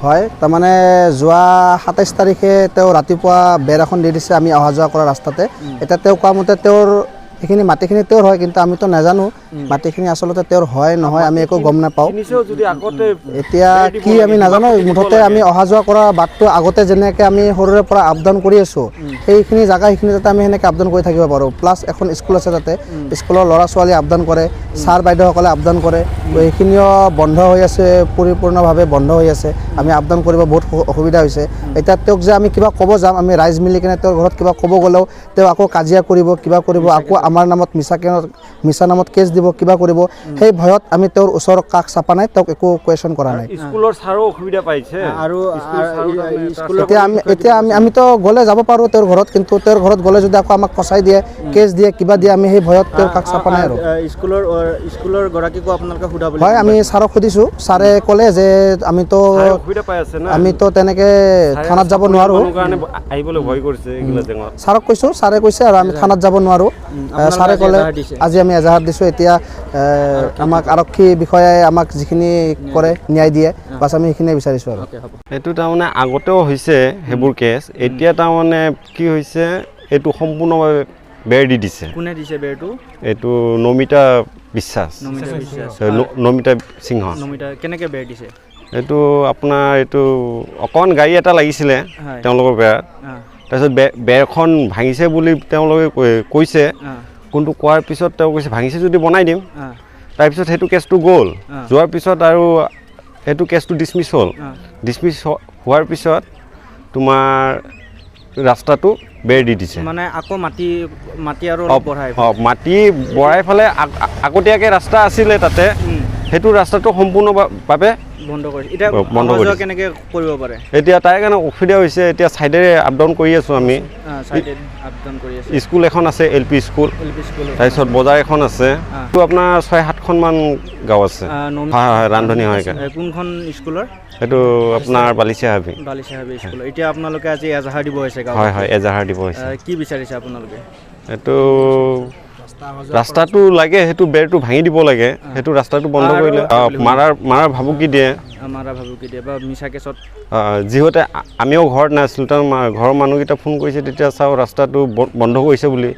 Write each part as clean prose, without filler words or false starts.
হয় তাৰমানে যোৱা 27 তাৰিখে তেওঁ ৰাতিপুৱা বেৰ এখন দি দিছে আমি অহা যোৱা কৰা ৰাস্তাতে এটা তেওঁ কোৱা মতে তেওঁৰ এইখিনি মাটিখিনি তেওঁৰ হয় কিন্তু আমিতো নাজানো মাটিখিনি আচলতে তেওঁৰ হয় নহয় আমি একো গম নাপাওঁ এতিয়া কি আমি নাজানো মুঠতে আমি অহা যোৱা কৰা বাটটো আগতে যেনেকৈ আমি সৰুৰে পৰা আপ ডাউন কৰি আছোঁ সেইখিনি জাগা সেইখিনি যাতে আমি সেনেকৈ আপ ডাউন কৰি থাকিব পাৰোঁ প্লাছ এখন স্কুল আছে তাতে স্কুলৰ ল'ৰা ছোৱালী আপ ডাউন কৰে ছাৰ বাইদেউসকলে আপ ডাউন কৰে সেইখিনিও বন্ধ হৈ আছে পৰিপূৰ্ণভাৱে বন্ধ হৈ আছে আমি আপ ডাউন কৰিব বহুত অসুবিধা হৈছে এতিয়া তেওঁক যে আমি কিবা ক'ব যাম আমি ৰাইজ মিলি কিনে তেওঁৰ ঘৰত কিবা ক'ব গ'লেও তেওঁ আকৌ কাজিয়া কৰিব কিবা কৰিব আকৌ আমাৰ নামত মিছা নামত কেছ দিব কিবা কৰিব সেই ভয়ত আমি তেওঁৰ ওচৰৰ কাষ চাপা নাই তেওঁক একো কুৱেশ্যন কৰা নাই স্কুলৰ ছাৰো অসুবিধা পাইছে আৰু এতিয়া আমিতো গ'লে যাব পাৰোঁ তেওঁৰ ঘৰত কিন্তু তেওঁৰ ঘৰত গ'লে যদি আকৌ আমাক ফচাই দিয়ে কেছ দিয়ে কিবা দিয়ে আমি সেই ভয়ত তেওঁৰ কাষ চাপা নাই আৰু স্কুলৰ গৰাকীকো আপোনালোকে সোধা বুলি হয় আমি ছাৰক সুধিছোঁ ছাৰে ক'লে যে আমিতো তেনেকৈ থানাত যাব নোৱাৰোঁ ছাৰক কৈছোঁ ছাৰে কৈছে আৰু আমি থানাত যাব নোৱাৰোঁ ছাৰে ক'লে আজি আমি এজাহাৰ দিছোঁ এতিয়া আমাক আৰক্ষী বিষয়াই আমাক যিখিনি কৰে ন্যায় দিয়ে বাছ আমি সেইখিনিয়ে বিচাৰিছোঁ আৰু এইটো তাৰমানে আগতেও হৈছে সেইবোৰ কেছ এতিয়া তাৰমানে কি হৈছে এইটো সম্পূৰ্ণভাৱে বেৰ দি দিছে কোনে দিছে বেৰটো এইটো নমিতা বিশ্বাস নমিতা সিংহ কেনেকৈ বেৰ দিছে এইটো আপোনাৰ এইটো অকণ গাড়ী এটা লাগিছিলে তেওঁলোকৰ বেৰাত তাৰপিছত বেৰখন ভাঙিছে বুলি তেওঁলোকে কৈছে কোনটো কোৱাৰ পিছত তেওঁ কৈছে ভাঙিছে যদি বনাই দিম তাৰপিছত সেইটো কেছটো গ'ল যোৱাৰ পিছত আৰু সেইটো কেছটো ডিছমিছ হ'ল ডিছমিছ হোৱাৰ পিছত তোমাৰ ৰাস্তাটো বেৰ দি দিছে মানে আকৌ মাটি আৰু মাটি বঢ়াই ফালে আগতীয়াকৈ ৰাস্তা আছিলে তাতে সেইটো ৰাস্তাটো সম্পূৰ্ণভাৱে বন্ধ কৰিছে এতিয়া কেনেকৈ কৰিব পাৰে এতিয়া তাৰ কাৰণে অসুবিধা হৈছে এতিয়া ছাইডেৰে আপ ডাউন কৰি আছোঁ আমি স্কুল এখন আছে LP স্কুল তাৰপিছত বজাৰ এখন আছে এইটো আপোনাৰ 6-7খনমান গাঁও আছে হয় ৰান্ধনী হয় কোনখন স্কুলৰ এইটো আপোনাৰ বালিচিয়া হাবি স্কুলৰ এতিয়া আপোনালোকে আজি এজাহাৰ দিব হৈছে হয় এজাহাৰ দিব হৈছে কি বিচাৰিছে আপোনালোকে এইটো ৰাস্তাটো লাগে সেইটো বেৰটো ভাঙি দিব লাগে সেইটো ৰাস্তাটো বন্ধ কৰিলে মাৰাৰ ভাবুকি দিয়ে বা মিছা কেছত যিহেতু আমিও ঘৰত নাছিলোঁ তাৰ ঘৰৰ মানুহকেইটা ফোন কৰিছে তেতিয়া চাওঁ ৰাস্তাটো বন্ধ কৰিছে বুলি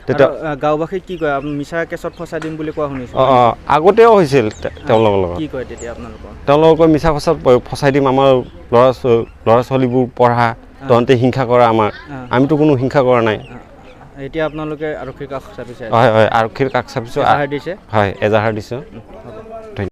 তেতিয়া গাঁওবাসীক কি কয় মিছা কেছত ফচাই দিম বুলি কোৱা শুনিছোঁ আগতেও হৈছিল তেওঁলোকৰ লগত কি কয় তেতিয়া তেওঁলোকৰ মিছা কেছত ফচাই দিম আমাৰ ল'ৰা ছোৱালীবোৰ পঢ়া তহঁতে হিংসা কৰা আমাৰ আমিতো কোনো হিংসা কৰা নাই এতিয়া আপোনালোকে আৰক্ষীৰ কাষ চাপিছে হয় আৰক্ষীৰ কাষ চাপিছোঁ হয় এজাহাৰ দিছোঁ